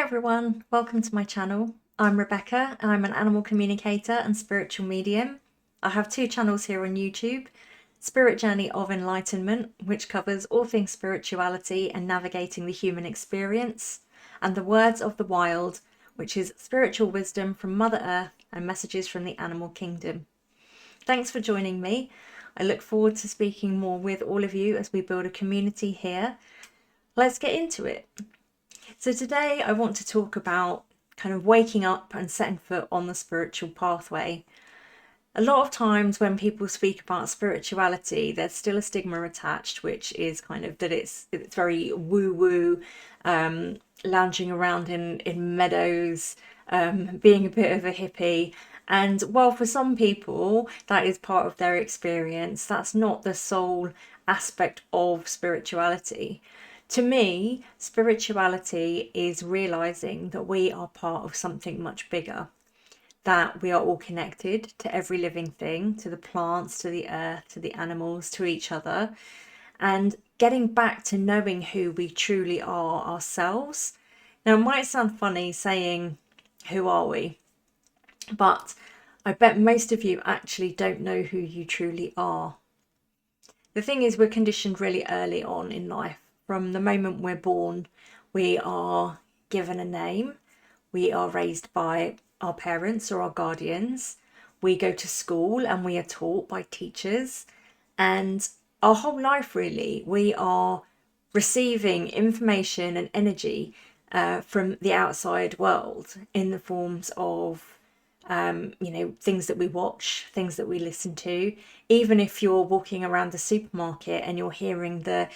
everyone, welcome to my channel. I'm Rebecca and I'm an animal communicator and spiritual medium. I have two channels here on YouTube, Spirit Journey of Enlightenment, which covers all things spirituality and navigating the human experience, and The Words of the Wild, which is spiritual wisdom from Mother Earth and messages from the animal kingdom. Thanks for joining me. I look forward to speaking more with all of you as we build a community here. Let's get into it. So today I want to talk about kind of waking up and setting foot on the spiritual pathway. A lot of times when people speak about spirituality, there's still a stigma attached, which is kind of that it's very woo-woo, lounging around in meadows, being a bit of a hippie. And while for some people that is part of their experience, that's not the sole aspect of spirituality. To me, spirituality is realizing that we are part of something much bigger, that we are all connected to every living thing, to the plants, to the earth, to the animals, to each other, and getting back to knowing who we truly are ourselves. Now, it might sound funny saying, who are we? But I bet most of you actually don't know who you truly are. The thing is, we're conditioned really early on in life. From the moment we're born, we are given a name, we are raised by our parents or our guardians, we go to school and we are taught by teachers, and our whole life really we are receiving information and energy from the outside world in the forms of things that we watch, things that we listen to. Even if you're walking around the supermarket and you're hearing the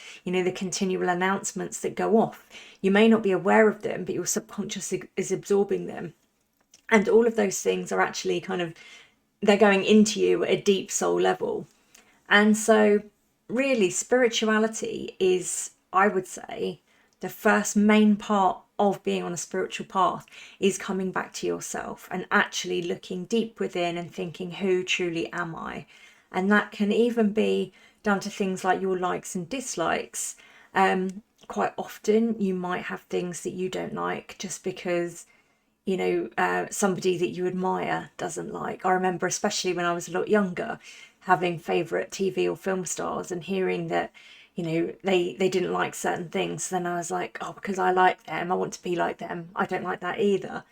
continual announcements that go off, you may not be aware of them, but your subconscious is absorbing them. And all of those things are actually they're going into you at a deep soul level. And so really spirituality is, I would say, the first main part of being on a spiritual path is coming back to yourself and actually looking deep within and thinking, who truly am I? And that can even be down to things like your likes and dislikes. Quite often you might have things that you don't like just because somebody that you admire doesn't like. I remember, especially when I was a lot younger, having favourite TV or film stars and hearing that they didn't like certain things. Then I was like, oh, because I like them, I want to be like them. I don't like that either.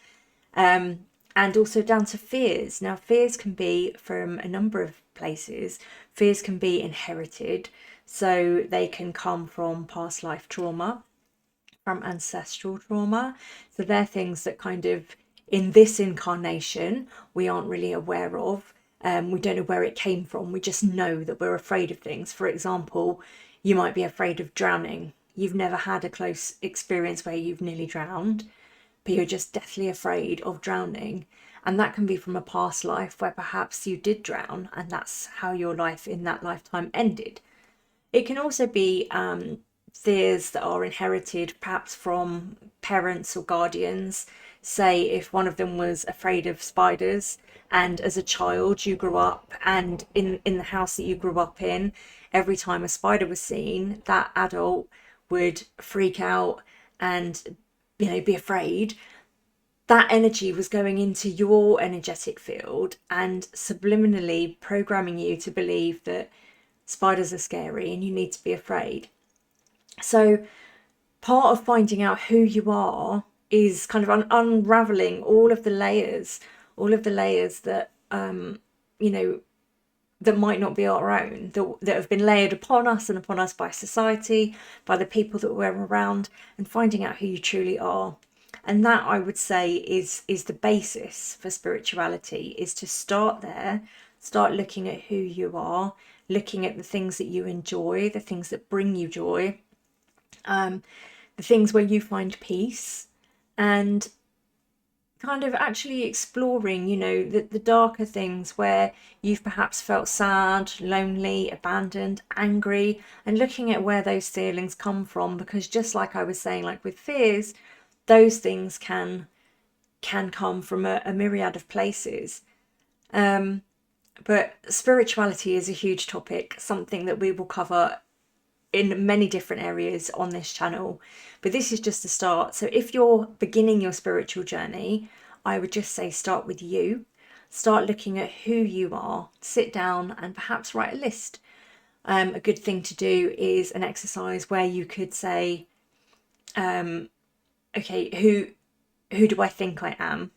And also down to fears. Now, fears can be from a number of places. Fears can be inherited. So they can come from past life trauma, from ancestral trauma. So they're things that kind of in this incarnation we aren't really aware of. We don't know where it came from. We just know that we're afraid of things. For example, you might be afraid of drowning. You've never had a close experience where you've nearly drowned, but you're just deathly afraid of drowning. And that can be from a past life where perhaps you did drown and that's how your life in that lifetime ended. It can also be fears that are inherited perhaps from parents or guardians. Say if one of them was afraid of spiders and as a child you grew up and in the house that you grew up in, every time a spider was seen, that adult would freak out and be afraid. That energy was going into your energetic field and subliminally programming you to believe that spiders are scary and you need to be afraid. So part of finding out who you are is kind of unraveling all of the layers that that might not be our own, that have been layered upon us and upon us by society, by the people that we're around, and finding out who you truly are. And that, I would say, is the basis for spirituality, is to start there, start looking at who you are, looking at the things that you enjoy, the things that bring you joy, the things where you find peace, and kind of actually exploring, the darker things where you've perhaps felt sad, lonely, abandoned, angry, and looking at where those feelings come from. Because just like I was saying, like with fears, those things can come from a myriad of places. But spirituality is a huge topic, something that we will cover in many different areas on this channel, but this is just a start. So if you're beginning your spiritual journey, I would just say start with you. Start looking at who you are. Sit down and perhaps write a list. A good thing to do is an exercise where you could say, okay, who do I think I am?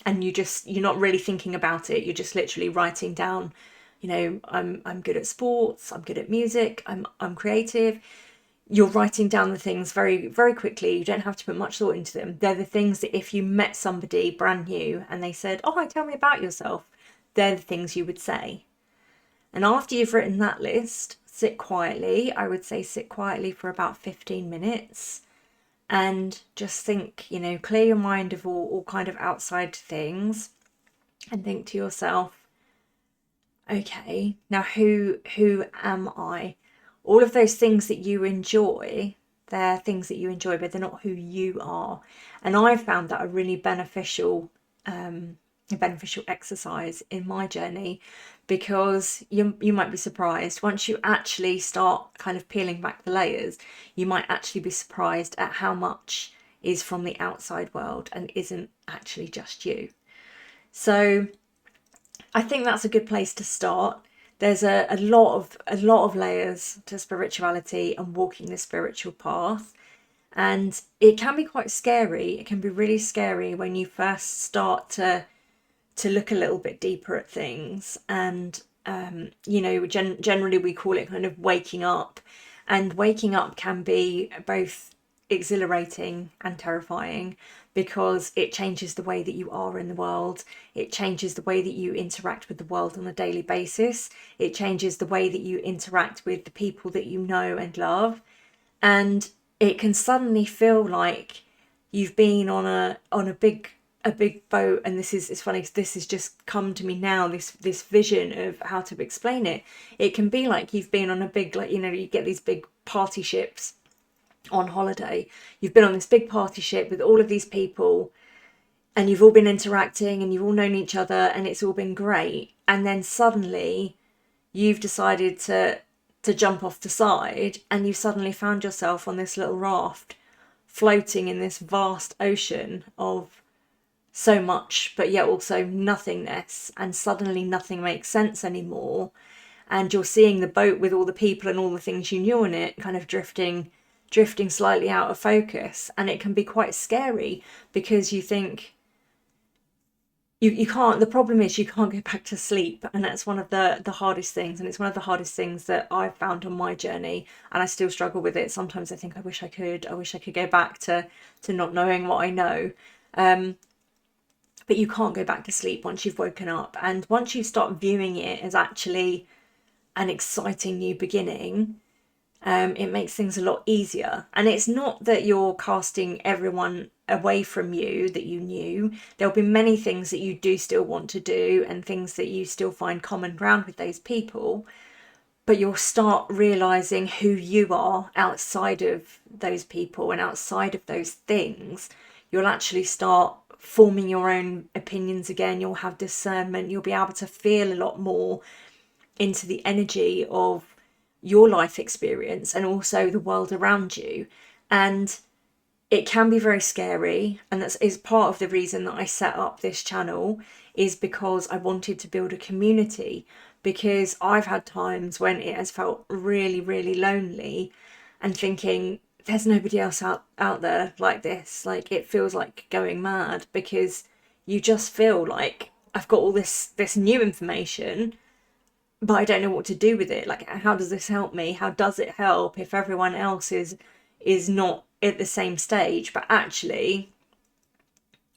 And you're not really thinking about it. You're just literally writing down, I'm good at sports, I'm good at music, I'm creative. You're writing down the things very, very quickly. You don't have to put much thought into them. They're the things that if you met somebody brand new and they said, oh, tell me about yourself, they're the things you would say. And after you've written that list, sit quietly. I would say sit quietly for about 15 minutes and just think, clear your mind of all kind of outside things and think to yourself, okay, now who am I? All of those things that you enjoy, they're things that you enjoy, but they're not who you are. And I've found that a really beneficial exercise in my journey, because you might be surprised once you actually start kind of peeling back the layers. You might actually be surprised at how much is from the outside world and isn't actually just you. So I think that's a good place to start. There's a lot of layers to spirituality and walking the spiritual path, and it can be quite scary. It can be really scary when you first start to look a little bit deeper at things. And generally we call it kind of waking up, and waking up can be both exhilarating and terrifying, because it changes the way that you are in the world. It changes the way that you interact with the world on a daily basis. It changes the way that you interact with the people that you know and love. And it can suddenly feel like you've been on a big boat. And it's funny, this has just come to me now, this vision of how to explain it. It can be like you've been on a big, you get these big party ships on holiday. You've been on this big party ship with all of these people, and you've all been interacting and you've all known each other and it's all been great. And then suddenly you've decided to jump off the side, and you suddenly found yourself on this little raft floating in this vast ocean of so much, but yet also nothingness, and suddenly nothing makes sense anymore. And you're seeing the boat with all the people and all the things you knew on it kind of drifting slightly out of focus. And it can be quite scary, because you think you can't, the problem is you can't go back to sleep. And that's one of the hardest things. And it's one of the hardest things that I've found on my journey, and I still struggle with it. Sometimes I think I wish I could go back to not knowing what I know. But you can't go back to sleep once you've woken up. And once you start viewing it as actually an exciting new beginning, it makes things a lot easier. And it's not that you're casting everyone away from you that you knew. There'll be many things that you do still want to do, and things that you still find common ground with those people, but you'll start realizing who you are outside of those people and outside of those things. You'll actually start forming your own opinions again. You'll have discernment. You'll be able to feel a lot more into the energy of your life experience and also the world around you. And it can be very scary, and that is part of the reason that I set up this channel, is because I wanted to build a community. Because I've had times when it has felt really, really lonely, and thinking there's nobody else out there like this. Like, it feels like going mad, because you just feel like I've got all this new information, but I don't know what to do with it. Like, how does this help me? How does it help if everyone else is not at the same stage? But actually,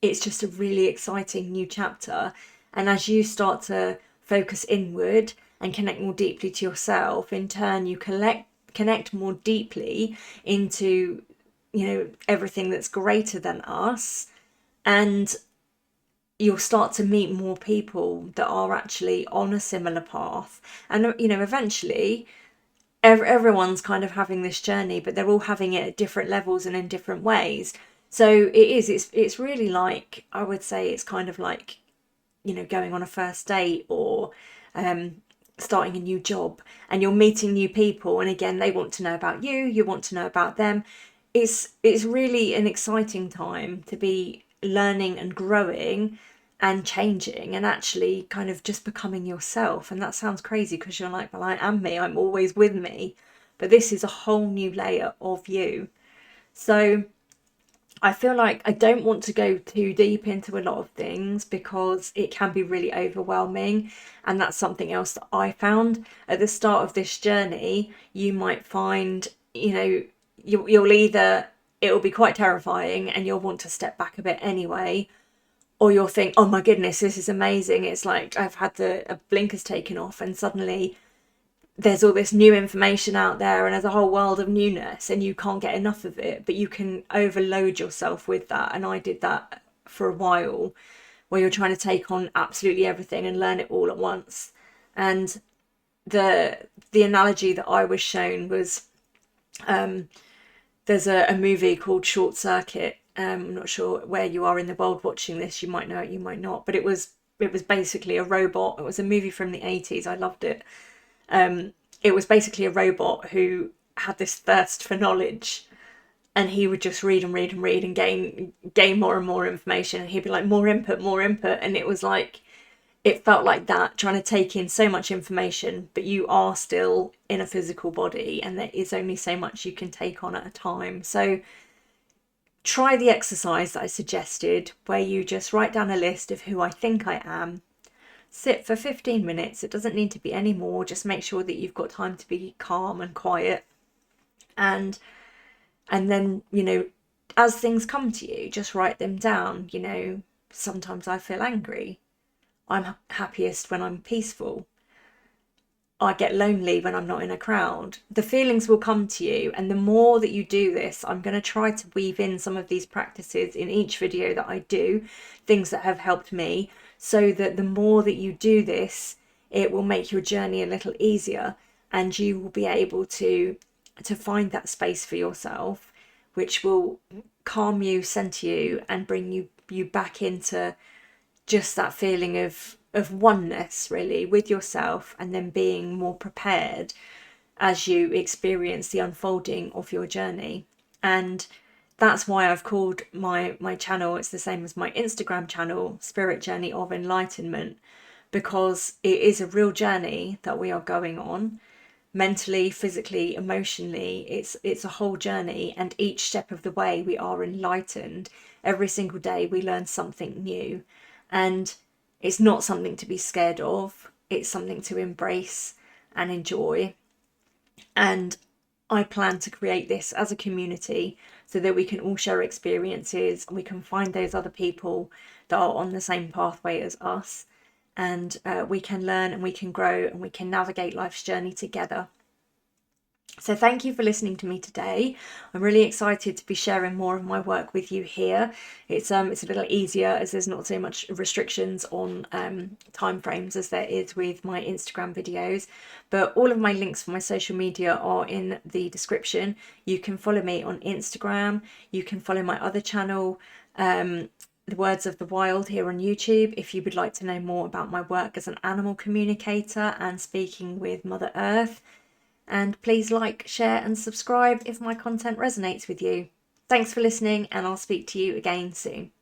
it's just a really exciting new chapter. And as you start to focus inward and connect more deeply to yourself, in turn you connect more deeply into everything that's greater than us, and you'll start to meet more people that are actually on a similar path. And eventually everyone's kind of having this journey, but they're all having it at different levels and in different ways. So it's really like, I would say it's kind of like, going on a first date, or starting a new job and you're meeting new people, and again they want to know about you, you want to know about them. It's really an exciting time to be learning and growing and changing and actually kind of just becoming yourself. And that sounds crazy because you're like, well, I am me, I'm always with me, but this is a whole new layer of you. So I feel like I don't want to go too deep into a lot of things because it can be really overwhelming. And that's something else that I found at the start of this journey. You might find, you'll either, it'll be quite terrifying and you'll want to step back a bit anyway, or you'll think, oh my goodness, this is amazing. It's like I've had the blinkers taken off and suddenly there's all this new information out there and there's a whole world of newness and you can't get enough of it, but you can overload yourself with that. And I did that for a while, where you're trying to take on absolutely everything and learn it all at once. And the analogy that I was shown was, there's a movie called Short Circuit. I'm not sure where you are in the world watching this, you might know it, you might not, but it was basically a robot. It was a movie from the 80s. I loved it. It was basically a robot who had this thirst for knowledge, and he would just read and read and read and gain more and more information, and he'd be like, more input, and it was like, it felt like that, trying to take in so much information, but you are still in a physical body and there is only so much you can take on at a time. So try the exercise that I suggested, where you just write down a list of who I think I am. Sit for 15 minutes. It doesn't need to be any more. Just make sure that you've got time to be calm and quiet. And then, as things come to you, just write them down. Sometimes I feel angry. I'm happiest when I'm peaceful. I get lonely when I'm not in a crowd. The feelings will come to you, and the more that you do this, I'm going to try to weave in some of these practices in each video that I do, things that have helped me, so that the more that you do this, it will make your journey a little easier, and you will be able to find that space for yourself, which will calm you, center you, and bring you back into just that feeling of oneness, really, with yourself, and then being more prepared as you experience the unfolding of your journey. And that's why I've called my channel, it's the same as my Instagram channel, Spirit Journey of Enlightenment, because it is a real journey that we are going on, mentally, physically, emotionally. It's a whole journey, and each step of the way we are enlightened. Every single day we learn something new, and it's not something to be scared of. It's something to embrace and enjoy. And I plan to create this as a community so that we can all share experiences, and we can find those other people that are on the same pathway as us, and we can learn and we can grow and we can navigate life's journey together. So thank you for listening to me today. I'm really excited to be sharing more of my work with you here. It's a little easier as there's not so much restrictions on time frames as there is with my Instagram videos. But all of my links for my social media are in the description. You can follow me on Instagram. You can follow my other channel, The Words of the Wild, here on YouTube, if you would like to know more about my work as an animal communicator and speaking with Mother Earth. And please like, share and subscribe if my content resonates with you. Thanks for listening, and I'll speak to you again soon.